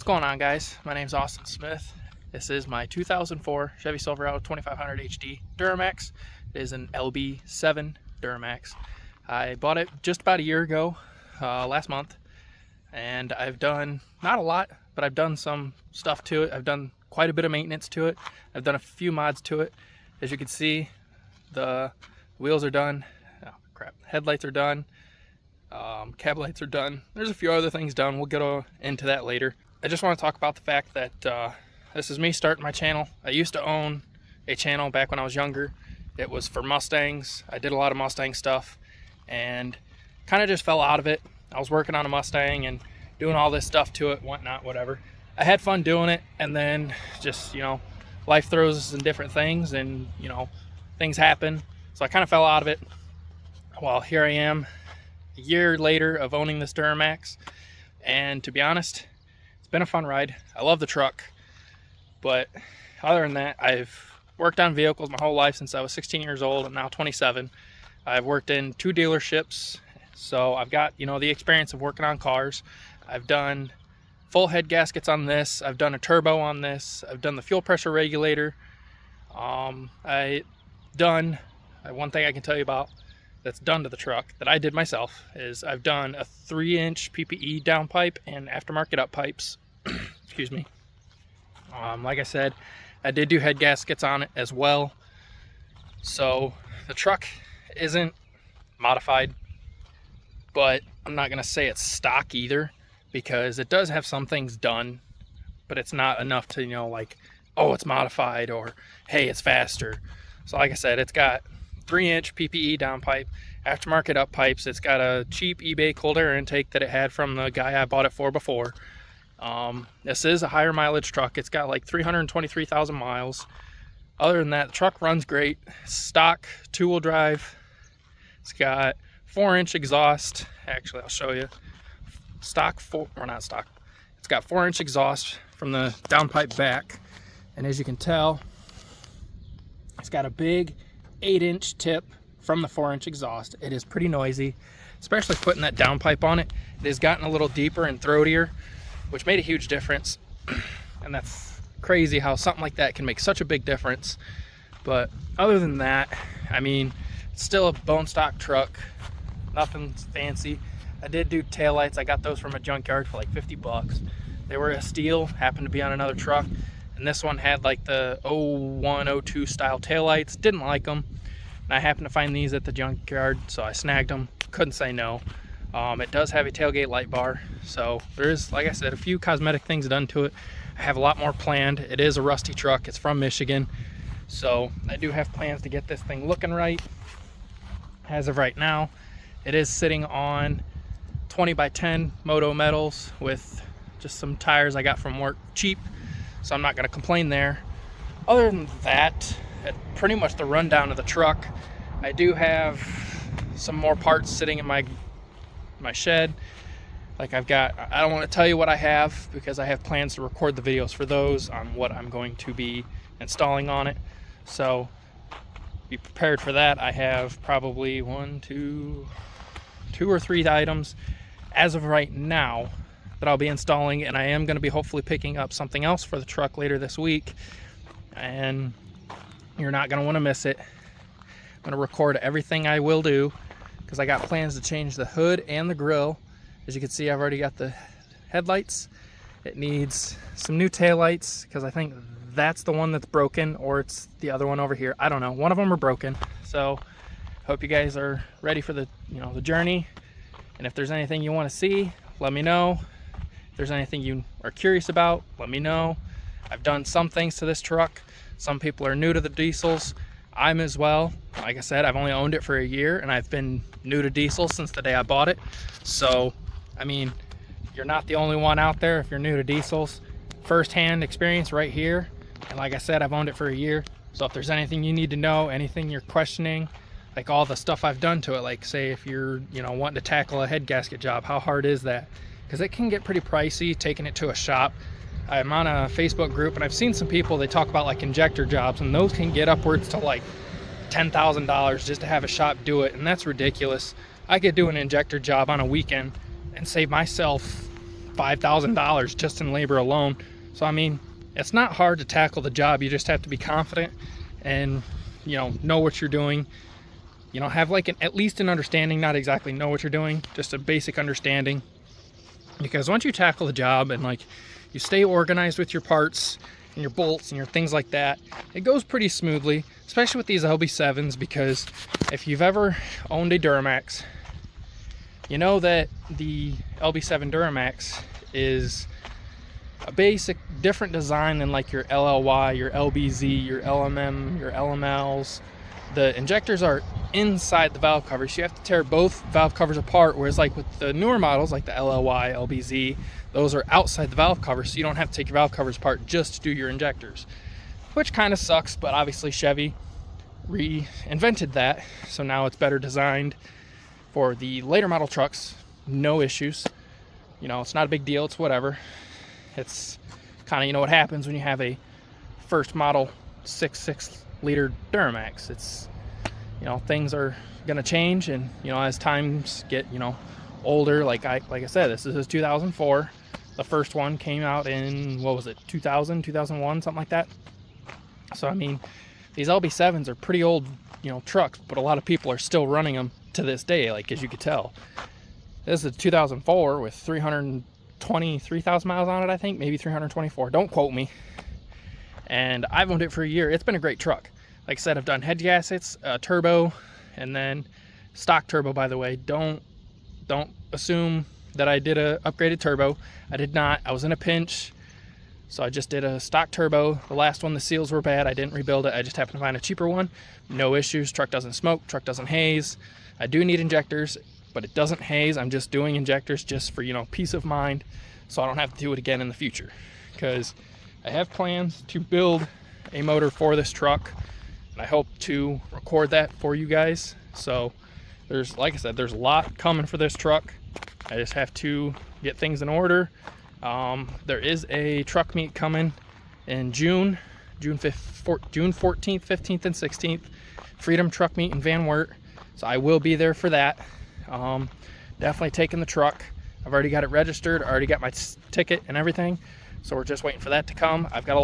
going on, guys? My name's Austin Smith. This is my 2004 Chevy Silverado 2500 HD Duramax. It is an LB7 Duramax. I bought it just about a year ago, last month, and I've done, not a lot, but I've done some stuff to it. I've done quite a bit of maintenance to it. I've done a few mods to it. As you can see, the wheels are done. Oh crap, headlights are done. Cab lights are done. There's a few other things done. We'll get into that later. I just want to talk about the fact that this is me starting my channel. I used to own a channel back when I was younger. It was for Mustangs. I did a lot of Mustang stuff and kind of just fell out of it. I was working on a Mustang and doing all this stuff to it, whatnot, whatever. I had fun doing it, and then just, life throws us in different things, and, things happen. So I kind of fell out of it. Well, here I am, a year later of owning this Duramax, and to be honest, it's been a fun ride. I love the truck, but other than that, I've worked on vehicles my whole life since I was 16 years old. I'm now 27. I've worked in 2 dealerships, so I've got, the experience of working on cars. I've done full head gaskets on this. I've done a turbo on this. I've done the fuel pressure regulator. One thing I can tell you about that's done to the truck that I did myself is I've done a 3-inch PPE downpipe and aftermarket up pipes. Excuse me. Like I said, I did do head gaskets on it as well. So the truck isn't modified, but I'm not gonna say it's stock either, because it does have some things done, but it's not enough to, oh, it's modified, or hey, it's faster. So like I said, it's got 3-inch PPE downpipe, aftermarket up pipes. It's got a cheap eBay cold air intake that it had from the guy I bought it for before. This is a higher mileage truck. It's got like 323,000 miles. Other than that, the truck runs great. Stock 2-wheel drive. It's got 4-inch exhaust. Actually, I'll show you. It's got 4-inch exhaust from the downpipe back, and as you can tell, it's got a big 8-inch tip from the 4-inch exhaust. It is pretty noisy, especially putting that downpipe on it. It has gotten a little deeper and throatier, which made a huge difference. And that's crazy how something like that can make such a big difference. But other than that, it's still a bone stock truck. Nothing fancy. I did do taillights. I got those from a junkyard for like 50 bucks. They were a steal, happened to be on another truck. And this one had like the 01, 02 style taillights. Didn't like them. And I happened to find these at the junkyard, so I snagged them. Couldn't say no. It does have a tailgate light bar. So there is, like I said, a few cosmetic things done to it. I have a lot more planned. It is a rusty truck. It's from Michigan. So I do have plans to get this thing looking right. As of right now, it is sitting on 20x10 Moto metals with just some tires I got from work cheap. So I'm not going to complain there. Other than that, pretty much the rundown of the truck. I do have some more parts sitting in my shed. Like I don't want to tell you what I have, because I have plans to record the videos for those on what I'm going to be installing on it. So be prepared for that. I have probably 2 or 3 items as of right now that I'll be installing, and I am going to be hopefully picking up something else for the truck later this week, and you're not going to want to miss it. I'm going to record everything I will do, because I got plans to change the hood and the grill. As you can see, I've already got the headlights. It needs some new taillights, because I think that's the one that's broken, or it's the other one over here. I don't know. One of them are broken. So hope you guys are ready for the the journey. And if there's anything you want to see, let me know. If there's anything you are curious about, let me know. I've done some things to this truck. Some people are new to the diesels. I'm as well. Like I said, I've only owned it for a year, and I've been new to diesel since the day I bought it. So, you're not the only one out there if you're new to diesels. First-hand experience right here. And like I said, I've owned it for a year. So if there's anything you need to know, anything you're questioning, like all the stuff I've done to it, like say if you're, wanting to tackle a head gasket job, how hard is that? Because it can get pretty pricey taking it to a shop. I'm on a Facebook group, and I've seen some people, they talk about like injector jobs, and those can get upwards to like $10,000 just to have a shop do it, and that's ridiculous. I could do an injector job on a weekend and save myself $5,000 just in labor alone. So I mean, it's not hard to tackle the job. You just have to be confident and, you know what you're doing. You know, have like at least an understanding, not exactly know what you're doing, just a basic understanding. Because once you tackle the job and like you stay organized with your parts and your bolts and your things like that, it goes pretty smoothly, especially with these LB7s. Because if you've ever owned a Duramax, you know that the LB7 Duramax is a basic different design than like your LLY, your LBZ, your LMM, your LMLs. The injectors are inside the valve covers, so you have to tear both valve covers apart, whereas like with the newer models like the LLY, LBZ, those are outside the valve covers, so you don't have to take your valve covers apart just to do your injectors, which kind of sucks. But obviously Chevy reinvented that, so now it's better designed for the later model trucks. No issues, you know, it's not a big deal, it's whatever. It's kind of, you know, what happens when you have a first model 6.6 liter Duramax. It's, you know, things are gonna change, and you know, as times get, you know, older, like I said, this is 2004. The first one came out in, what was it, 2000, 2001, something like that. So I mean, these LB7s are pretty old, you know, trucks, but a lot of people are still running them to this day, like as you could tell. This is a 2004 with 323,000 miles on it, I think, maybe 324, don't quote me. And I've owned it for a year. It's been a great truck. Like I said, I've done head gaskets, turbo, and then stock turbo, by the way. Don't assume that I did a upgraded turbo. I did not. I was in a pinch, so I just did a stock turbo. The last one, the seals were bad. I didn't rebuild it. I just happened to find a cheaper one. No issues. Truck doesn't smoke. Truck doesn't haze. I do need injectors, but it doesn't haze. I'm just doing injectors just for, you know, peace of mind, so I don't have to do it again in the future. Because I have plans to build a motor for this truck, and I hope to record that for you guys. So there's, like I said, there's a lot coming for this truck. I just have to get things in order. There is a truck meet coming in June 14th, 15th, and 16th. Freedom Truck Meet in Van Wert. So I will be there for that. Definitely taking the truck. I've already got it registered. I already got my ticket and everything. So we're just waiting for that to come. I've got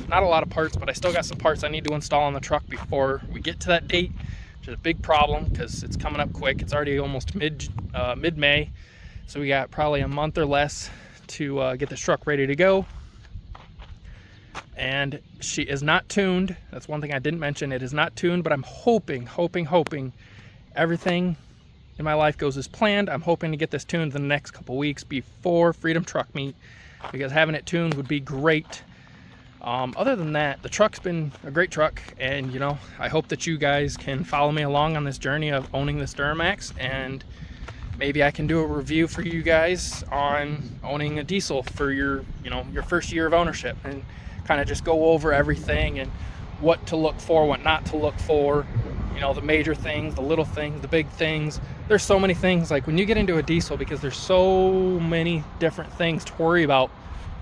not a lot of parts, but I still got some parts I need to install on the truck before we get to that date, which is a big problem because it's coming up quick. It's already almost mid-May. So we got probably a month or less to get this truck ready to go. And she is not tuned. That's one thing I didn't mention. It is not tuned, but I'm hoping everything in my life goes as planned. I'm hoping to get this tuned in the next couple weeks before Freedom Truck Meet, because having it tuned would be great. Other than that, the truck's been a great truck, and you know, I hope that you guys can follow me along on this journey of owning this Duramax, and maybe I can do a review for you guys on owning a diesel for your, you know, your first year of ownership, and kind of just go over everything and what to look for, what not to look for, you know, the major things, the little things, the big things. There's so many things, like when you get into a diesel, because there's so many different things to worry about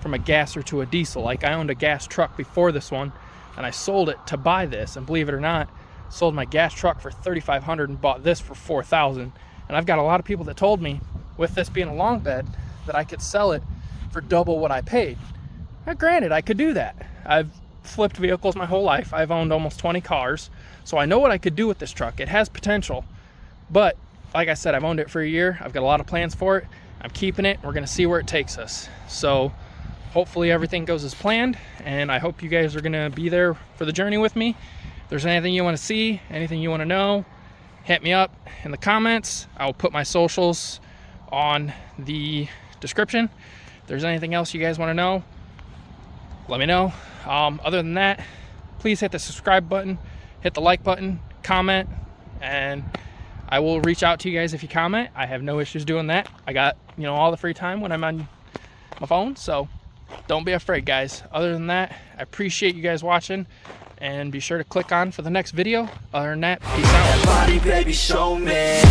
from a gasser to a diesel. Like I owned a gas truck before this one, and I sold it to buy this, and believe it or not, sold my gas truck for $3,500 and bought this for $4,000. And I've got a lot of people that told me, with this being a long bed, that I could sell it for double what I paid. Now, granted, I could do that. I've flipped vehicles my whole life. I've owned almost 20 cars, so I know what I could do with this truck. It has potential, but like I said, I've owned it for a year. I've got a lot of plans for it. I'm keeping it. We're gonna see where it takes us. So hopefully everything goes as planned, and I hope you guys are gonna be there for the journey with me. If there's anything you want to see, anything you want to know, hit me up in the comments. I'll put my socials on the description. If there's anything else you guys want to know, let me know. Other than that, please hit the subscribe button, hit the like button, comment, and I will reach out to you guys if you comment. I have no issues doing that. I got, you know, all the free time when I'm on my phone, so don't be afraid, guys. Other than that, I appreciate you guys watching, and be sure to click on for the next video. Other than that, peace out. Body, baby, show me.